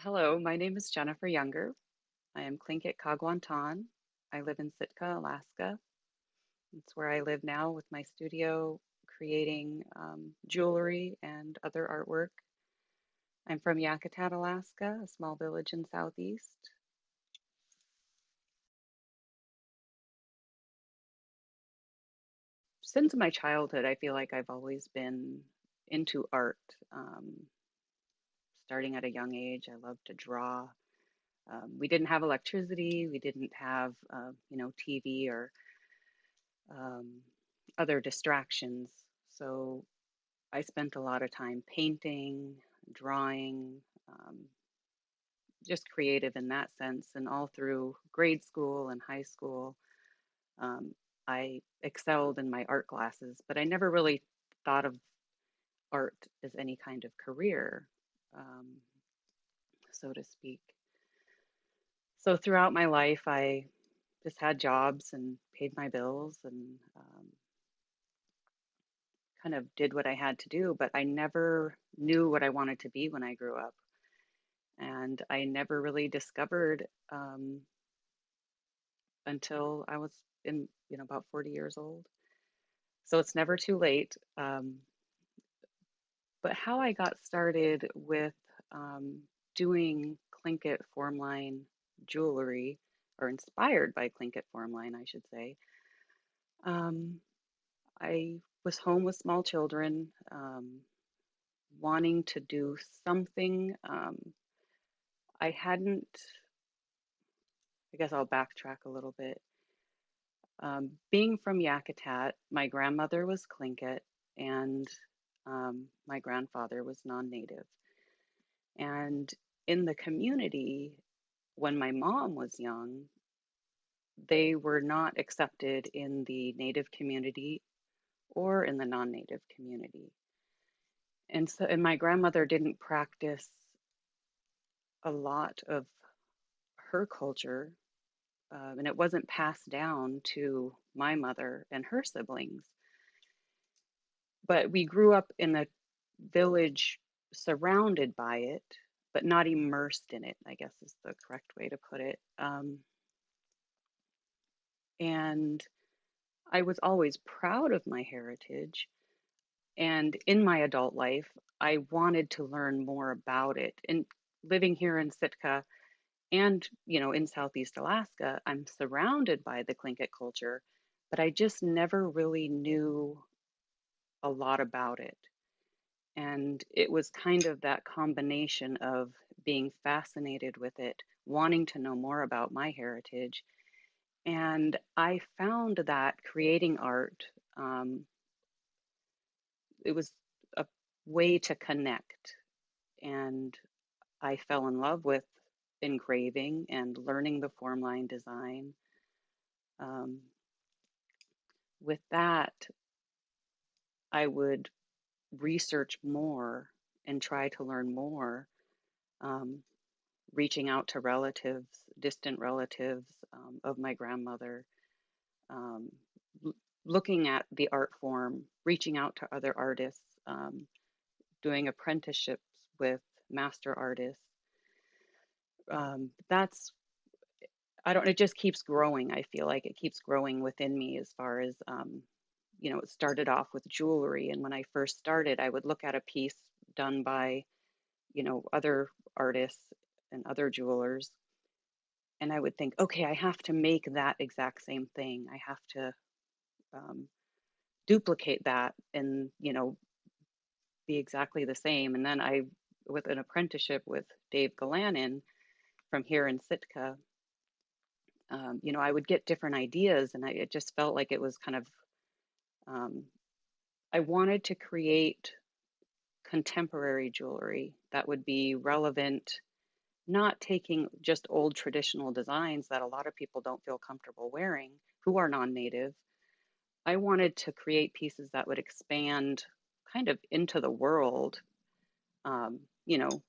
Hello, my name is Jennifer Younger. I am Tlingit Kagwantan. I live in Sitka, Alaska. It's where I live now with my studio, creating jewelry and other artwork. I'm from Yakutat, Alaska, a small village in southeast. Since my childhood, I feel like I've always been into art. Starting at a young age, I love to draw. We didn't have electricity. We didn't have, TV or um, other distractions. So I spent a lot of time painting, drawing, just creative in that sense. And all through grade school and high school, um, I excelled in my art classes, but I never really thought of art as any kind of career, um, so to speak. So throughout my life, I just had jobs and paid my bills and kind of did what I had to do, but I never knew what I wanted to be when I grew up. And I never really discovered until I was in, about 40 years old. So it's never too late. But how I got started with um, doing Tlingit Formline jewelry, or inspired by Tlingit Formline, I should say, um, I was home with small children, wanting to do something. I hadn't, I guess I'll backtrack a little bit. Being from Yakutat, my grandmother was Tlingit and my grandfather was non-native. And in the community, when my mom was young, they were not accepted in the native community or in the non-native community. And my grandmother didn't practice a lot of her culture, and it wasn't passed down to my mother and her siblings. But we grew up in a village surrounded by it, but not immersed in it, I guess is the correct way to put it. And I was always proud of my heritage. And in my adult life, I wanted to learn more about it. And living here in Sitka and, in Southeast Alaska, I'm surrounded by the Tlingit culture, but I just never really knew a lot about it. And it was kind of that combination of being fascinated with it, wanting to know more about my heritage. And I found that creating art, it was a way to connect. And I fell in love with engraving and learning the form line design. Um, with that, I would research more and try to learn more. Um, Reaching out to relatives, distant relatives of my grandmother, um, looking at the art form, reaching out to other artists, doing apprenticeships with master artists. That's, I don't, it just keeps growing. I feel like it keeps growing within me as far as, it started off with jewelry. And when I first started, I would look at a piece done by, other artists and other jewelers, and I would think, okay, I have to make that exact same thing. I have to um, duplicate that and, be exactly the same. And then with an apprenticeship with Dave Galanin from here in Sitka, I would get different ideas, and it just felt like it was kind of, um, I wanted to create contemporary jewelry that would be relevant, not taking just old traditional designs that a lot of people don't feel comfortable wearing who are non-native. I wanted to create pieces that would expand kind of into the world, um, you know,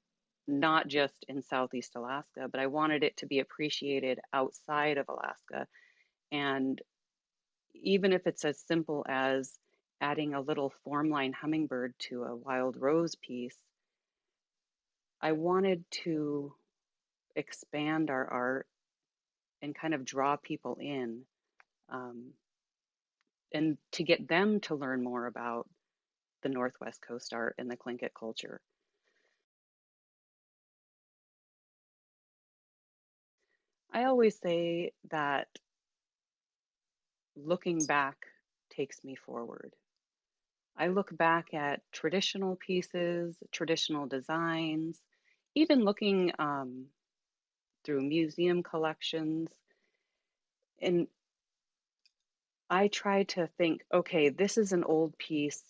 not just in Southeast Alaska, but I wanted it to be appreciated outside of Alaska. And even if it's as simple as adding a little form line hummingbird to a wild rose piece, I wanted to expand our art and kind of draw people in, um, and to get them to learn more about the Northwest Coast art and the Tlingit culture. I always say that looking back takes me forward. I look back at traditional pieces, traditional designs, even looking through museum collections, and I try to think, okay, this is an old piece,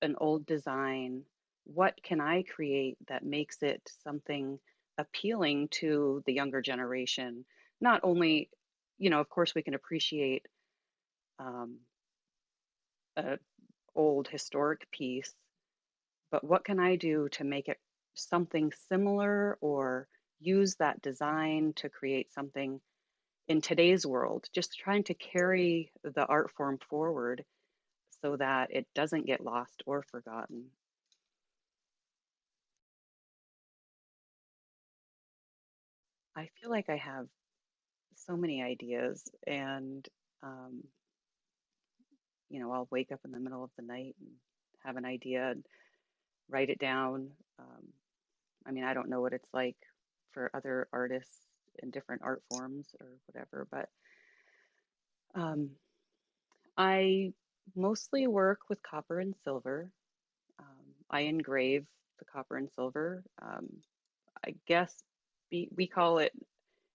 an old design. What can I create that makes it something appealing to the younger generation? Not only, of course, we can appreciate um, a old historic piece, but what can I do to make it something similar or use that design to create something in today's world? Just trying to carry the art form forward so that it doesn't get lost or forgotten. I feel like I have so many ideas, and um, I'll wake up in the middle of the night and have an idea and write it down. Um, I mean, I don't know what it's like for other artists in different art forms or whatever, but um, I mostly work with copper and silver. I engrave the copper and silver. I guess we call it,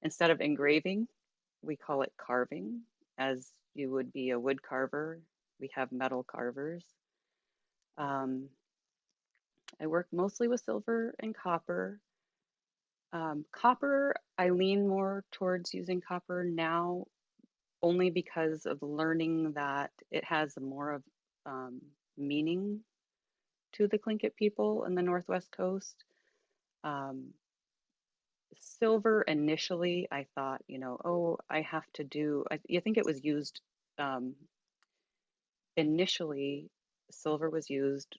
instead of engraving, we call it carving, as you would be a wood carver. We have metal carvers. Um, I work mostly with silver and copper. Copper, I lean more towards using copper now only because of learning that it has more of um, meaning to the Tlingit people in the Northwest Coast. Um, Silver initially, I thought, oh, I have to do, I think it was used um, initially, silver was used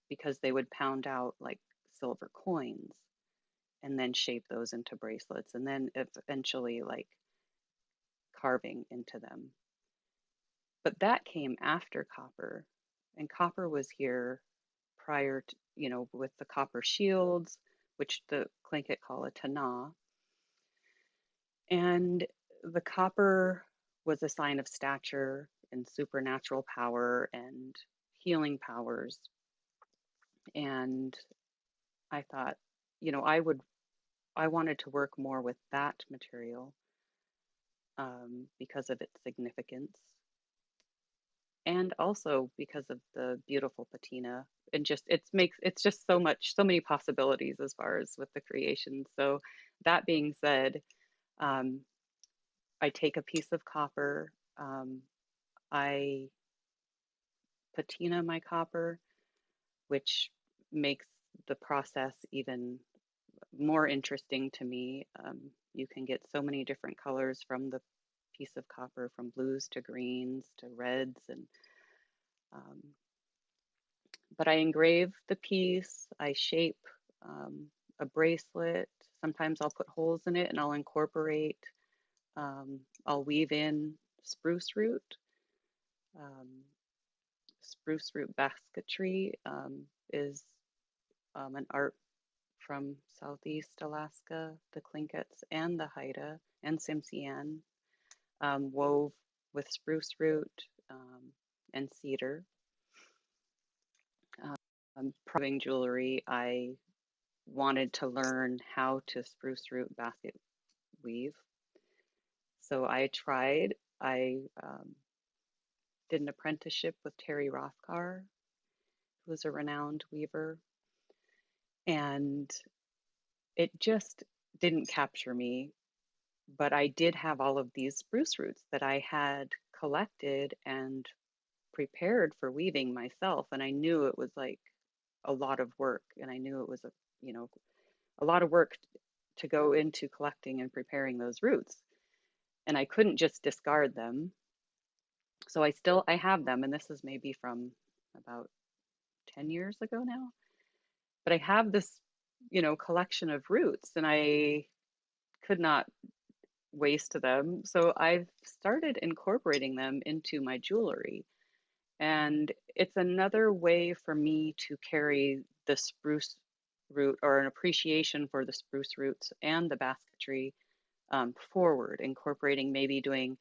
because they would pound out like silver coins and then shape those into bracelets and then eventually like carving into them. But that came after copper, and copper was here prior to, with the copper shields, which the Tlingit call a tana. And the copper was a sign of stature and supernatural power and healing powers. And I thought, I wanted to work more with that material because of its significance and also because of the beautiful patina. And just it's just so many possibilities as far as with the creation. So that being said, um, I take a piece of copper, I patina my copper, which makes the process even more interesting to me. You can get so many different colors from the piece of copper, from blues to greens to reds, and um, but I engrave the piece. I shape um, a bracelet. Sometimes I'll put holes in it, and I'll incorporate. I'll weave in spruce root. Um, Spruce root basketry is an art from Southeast Alaska, the Tlinkits and the Haida and Tsimshian, wove with spruce root and cedar. Proving jewelry, I wanted to learn how to spruce root basket weave. So I tried. I did an apprenticeship with Terry Rothgar, who was a renowned weaver, and it just didn't capture me. But I did have all of these spruce roots that I had collected and prepared for weaving myself. And I knew it was like a lot of work. And I knew it was a lot of work to go into collecting and preparing those roots. And I couldn't just discard them. So I have them. And this is maybe from about 10 years ago now. But I have this collection of roots, and I could not waste them. So I've started incorporating them into my jewelry. And it's another way for me to carry the spruce root, or an appreciation for the spruce roots and the basketry forward, incorporating, maybe doing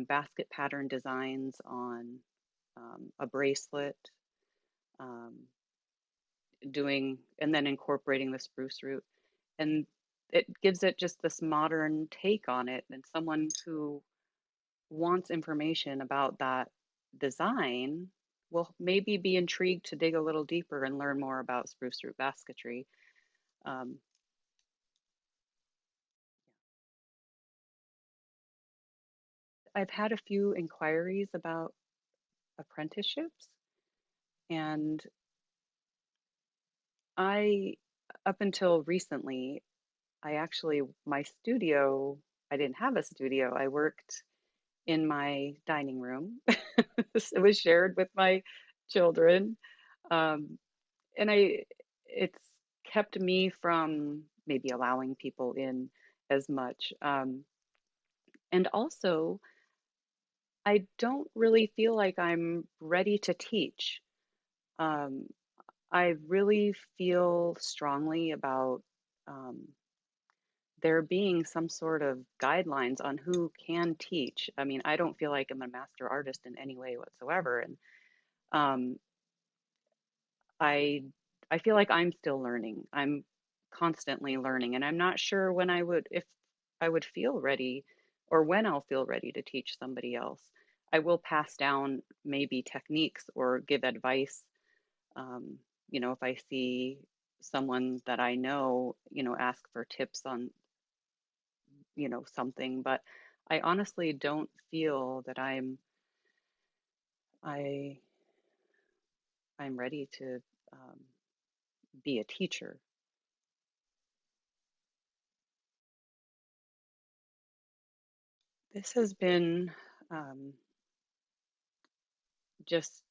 basket pattern designs on a bracelet, um, and then incorporating the spruce root. And it gives it just this modern take on it. And someone who wants information about that design will maybe be intrigued to dig a little deeper and learn more about spruce root basketry. Um, I've had a few inquiries about apprenticeships, and I, up until recently, my studio, I didn't have a studio. I worked in my dining room. It was shared with my children. Um, and it's kept me from maybe allowing people in as much. And also, I don't really feel like I'm ready to teach. Um, I really feel strongly about um, there being some sort of guidelines on who can teach. I mean, I don't feel like I'm a master artist in any way whatsoever, and um, I I feel like I'm still learning. I'm constantly learning, and I'm not sure if I would feel ready, or when I'll feel ready to teach somebody else. I will pass down maybe techniques or give advice. Um, if I see someone that I know, ask for tips on, something, but I honestly don't feel that I I'm ready to um, be a teacher. This has been um, just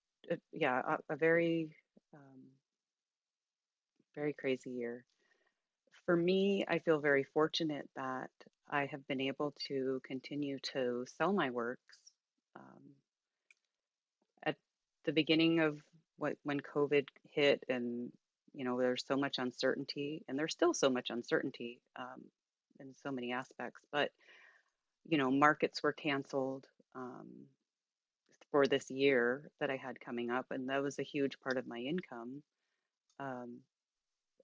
yeah, a very very crazy year. For me, I feel very fortunate that I have been able to continue to sell my works. Um, at the beginning of when COVID hit, and there's so much uncertainty, and there's still so much uncertainty in so many aspects, but markets were canceled for this year that I had coming up, and that was a huge part of my income. Um,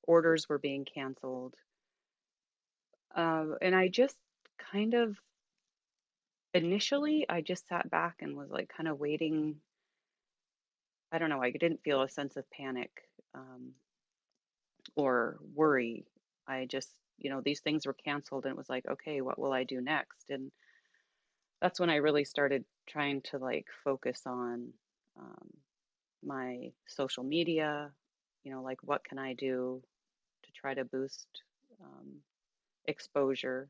Orders were being canceled, and I just kind of initially I just sat back and was like kind of waiting. I don't know. I didn't feel a sense of panic um, or worry. I just, these things were canceled, and it was like, okay, what will I do next? And that's when I really started trying to like focus on um, my social media, like what can I do to try to boost um, exposure.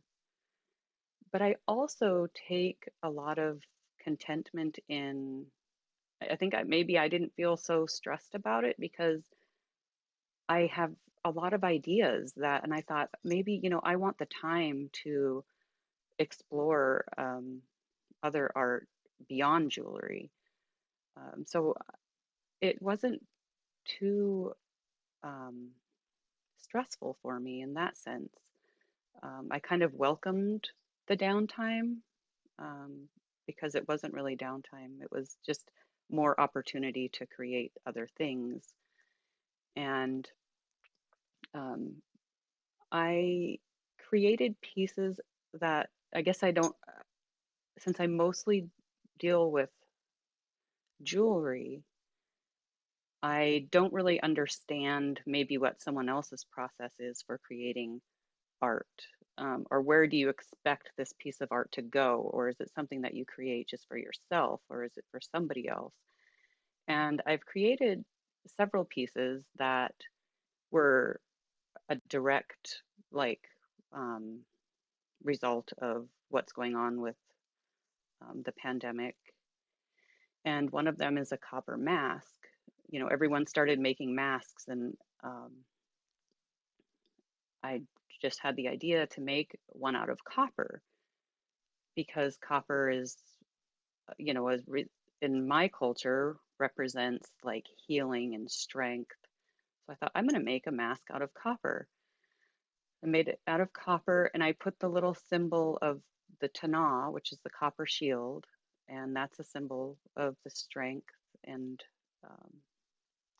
But I also take a lot of contentment in, I think maybe I didn't feel so stressed about it because I have a lot of ideas and I thought maybe, I want the time to explore other art beyond jewelry. So it wasn't too um, stressful for me in that sense. I kind of welcomed the downtime um, because it wasn't really downtime. It was just more opportunity to create other things. And um, I created pieces that I guess I don't, since I mostly deal with jewelry, I don't really understand maybe what someone else's process is for creating art. Or where do you expect this piece of art to go? Or is it something that you create just for yourself, or is it for somebody else? And I've created several pieces that were a direct, like, um, result of what's going on with the pandemic. And one of them is a copper mask. Everyone started making masks, and um, I just had the idea to make one out of copper because copper is, you know, in my culture represents like healing and strength. So I thought I'm going to make a mask out of copper. I made it out of copper and I put the little symbol of the Tana, which is the copper shield, and that's a symbol of the strength and um,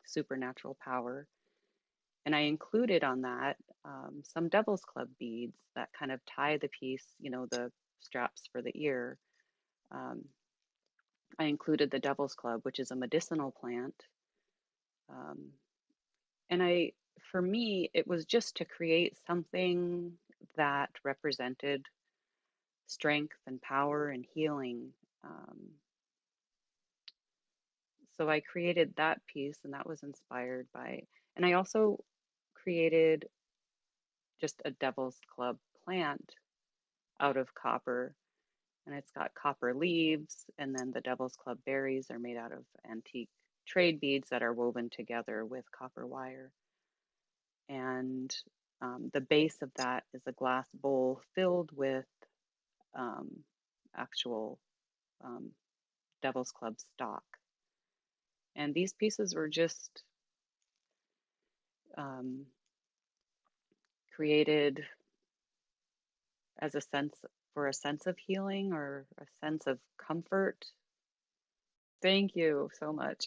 supernatural power. And I included on that some Devil's Club beads that kind of tie the piece, you know, the straps for the ear. Um, I included the Devil's Club, which is a medicinal plant. Um, and for me, it was just to create something that represented strength and power and healing. Um, so I created that piece, and that was inspired by, and I also created just a Devil's Club plant out of copper, and it's got copper leaves, and then the Devil's Club berries are made out of antique trade beads that are woven together with copper wire. And the base of that is a glass bowl filled with um, actual um, Devil's Club stock. And these pieces were just um, created as a sense for a sense of healing or a sense of comfort. Thank you so much.